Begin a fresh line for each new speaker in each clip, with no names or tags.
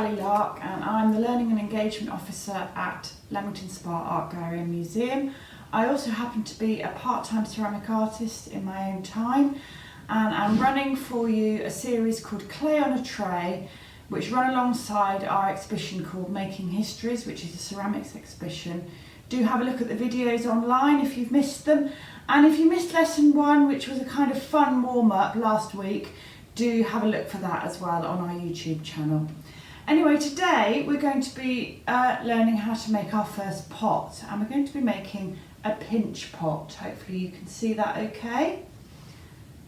Sally Larke and I'm the Learning and Engagement Officer at Leamington Spa Art Gallery and Museum. I also happen to be a part-time ceramic artist in my own time, and I'm running for you a series called Clay on a Tray, which run alongside our exhibition called Making Histories, which is a ceramics exhibition. Do have a look at the videos online if you've missed them, and if you missed lesson 1, which was a kind of fun warm-up last week, do have a look for that as well on our YouTube channel. Anyway, today we're going to be learning how to make our first pot, and we're going to be making a pinch pot. Hopefully you can see that okay.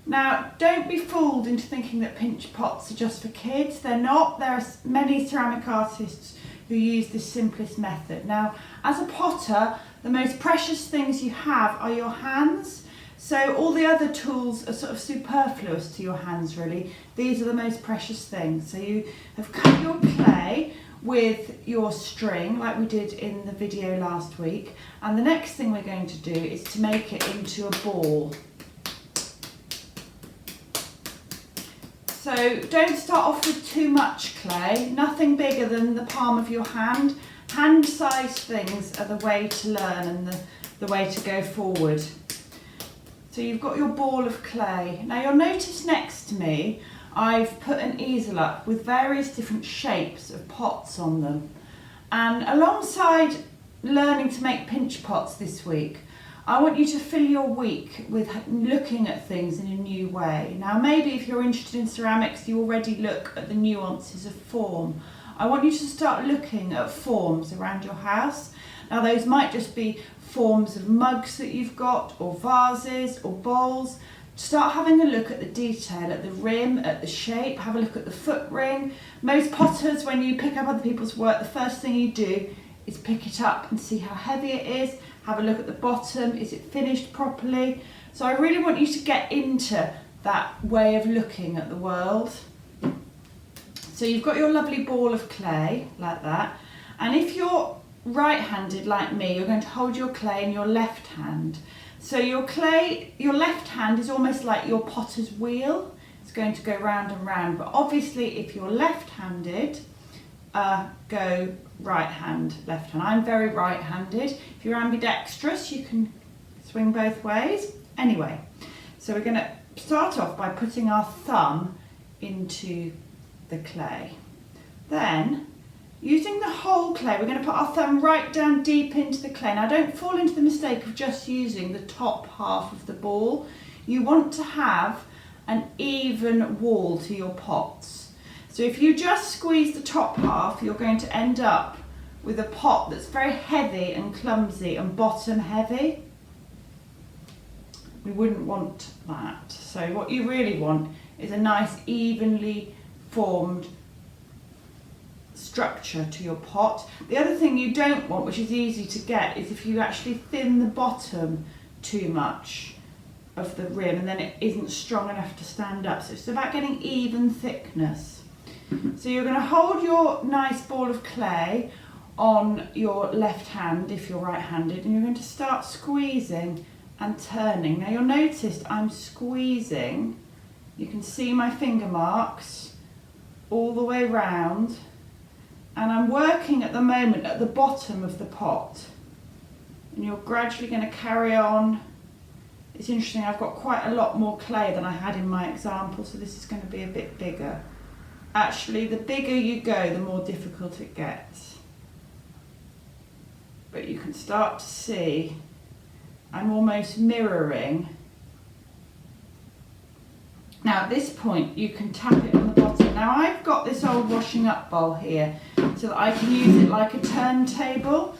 Now, don't be fooled into thinking that pinch pots are just for kids. They're not. There are many ceramic artists who use this simplest method. Now, as a potter, the most precious things you have are your hands. So all the other tools are sort of superfluous to your hands, really. These are the most precious things. So you have cut your clay with your string, like we did in the video last week. And the next thing we're going to do is to make it into a ball. So don't start off with too much clay, nothing bigger than the palm of your hand. Hand-sized things are the way to learn and the way to go forward. So you've got your ball of clay. Now you'll notice next to me, I've put an easel up with various different shapes of pots on them. And alongside learning to make pinch pots this week, I want you to fill your week with looking at things in a new way. Now maybe if you're interested in ceramics, you already look at the nuances of form. I want you to start looking at forms around your house. Now those might just be forms of mugs that you've got, or vases, or bowls. Start having a look at the detail, at the rim, at the shape, have a look at the foot ring. Most potters, when you pick up other people's work, the first thing you do is pick it up and see how heavy it is. Have a look at the bottom, is it finished properly? So I really want you to get into that way of looking at the world. So you've got your lovely ball of clay, like that. And if you're right-handed like me, you're going to hold your clay in your left hand. So your clay, your left hand is almost like your potter's wheel. It's going to go round and round. But obviously if you're left-handed, go right hand, left hand. I'm very right-handed. If you're ambidextrous, you can swing both ways. Anyway, so we're going to start off by putting our thumb into the clay. Then, using the whole clay, we're going to put our thumb right down deep into the clay. Now don't fall into the mistake of just using the top half of the ball. You want to have an even wall to your pots. So if you just squeeze the top half, you're going to end up with a pot that's very heavy and clumsy and bottom heavy. We wouldn't want that. So what you really want is a nice evenly formed structure to your pot. The other thing you don't want, which is easy to get, is if you actually thin the bottom too much of the rim and then it isn't strong enough to stand up. So it's about getting even thickness. So you're going to hold your nice ball of clay on your left hand if you're right-handed, and you're going to start squeezing and turning. Now you'll notice I'm squeezing, you can see my finger marks all the way round, and I'm working at the moment at the bottom of the pot, and you're gradually going to carry on. It's interesting, I've got quite a lot more clay than I had in my example, so this is going to be a bit bigger. Actually, the bigger you go, the more difficult it gets. But you can start to see I'm almost mirroring. Now at this point you can tap it on the bottom. Now I've got this old washing up bowl here so that I can use it like a turntable.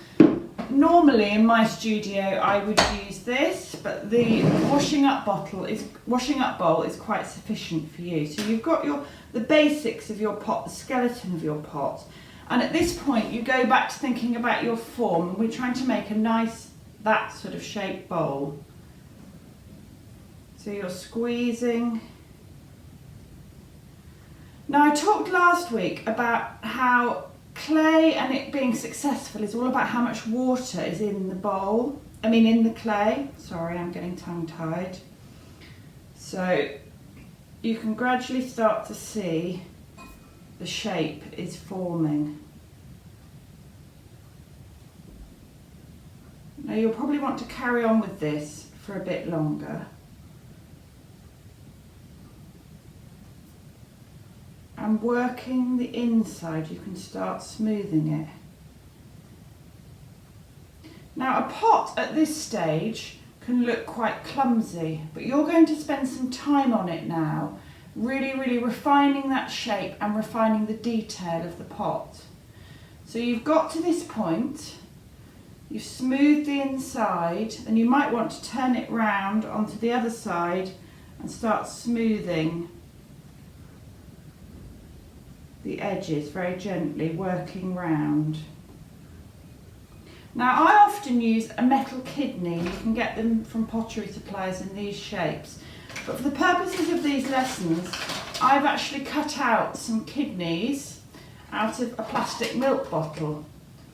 Normally in my studio I would use this, but the washing up bowl is quite sufficient for you. So you've got the basics of your pot, the skeleton of your pot. And at this point you go back to thinking about your form. We're trying to make a nice, that sort of shaped bowl. So you're squeezing. Now I talked last week about how clay and it being successful is all about how much water is in the bowl. in the clay. Sorry, I'm getting tongue-tied. So you can gradually start to see the shape is forming. Now you'll probably want to carry on with this for a bit longer. And working the inside, you can start smoothing it. Now a pot at this stage can look quite clumsy, but you're going to spend some time on it now, really refining that shape and refining the detail of the pot. So you've got to this point, you've smoothed the inside, and you might want to turn it round onto the other side and start smoothing the edges very gently, working round. Now I often use a metal kidney. You can get them from pottery supplies in these shapes, but for the purposes of these lessons I've actually cut out some kidneys out of a plastic milk bottle,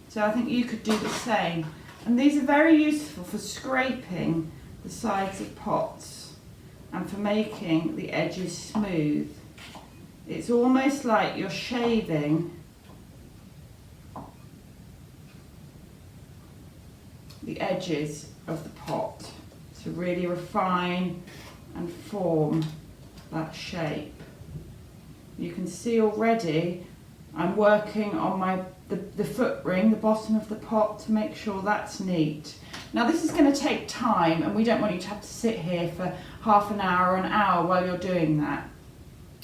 so I think you could do the same, and these are very useful for scraping the sides of pots and for making the edges smooth. It's almost like you're shaving the edges of the pot to really refine and form that shape. You can see already I'm working on the foot ring, the bottom of the pot, to make sure that's neat. Now this is going to take time, and we don't want you to have to sit here for half an hour or an hour while you're doing that.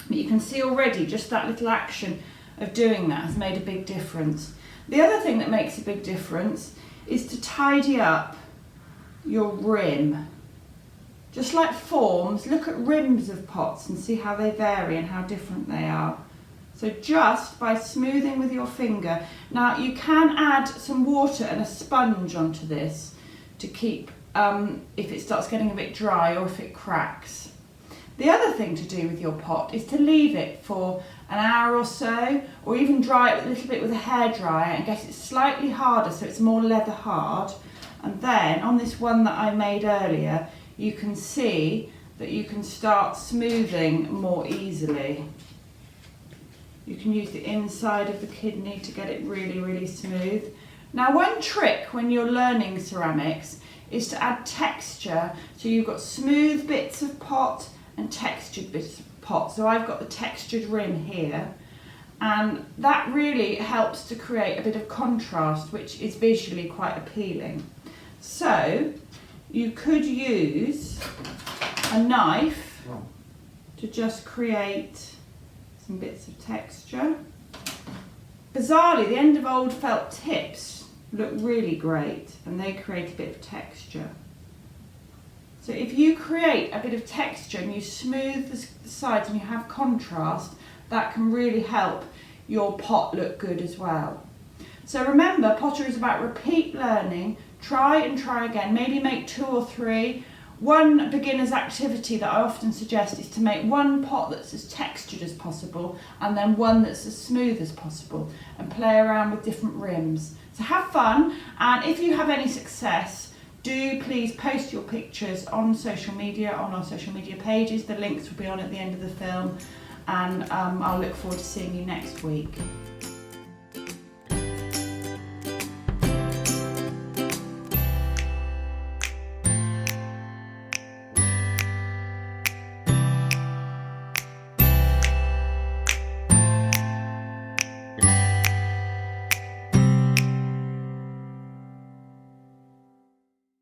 But you can see already just that little action of doing that has made a big difference. The other thing that makes a big difference is to tidy up your rim. Just like forms, look at rims of pots and see how they vary and how different they are. So just by smoothing with your finger. Now you can add some water and a sponge onto this to keep, if it starts getting a bit dry or if it cracks. The other thing to do with your pot is to leave it for an hour or so, or even dry it a little bit with a hairdryer and get it slightly harder so it's more leather hard. And then on this one that I made earlier, you can see that you can start smoothing more easily. You can use the inside of the kidney to get it really smooth. Now one trick when you're learning ceramics is to add texture. So you've got smooth bits of pot and textured bits of pot. So I've got the textured rim here, and that really helps to create a bit of contrast, which is visually quite appealing. So you could use a knife to just create some bits of texture. Bizarrely, the end of old felt tips look really great, and they create a bit of texture. So if you create a bit of texture and you smooth the sides and you have contrast, that can really help your pot look good as well. So remember, pottery is about repeat learning, try and try again, maybe make 2 or 3. One beginner's activity that I often suggest is to make one pot that's as textured as possible and then one that's as smooth as possible, and play around with different rims. So have fun, and if you have any success, do please post your pictures on social media, on our social media pages. The links will be on at the end of the film, and I'll look forward to seeing you next week.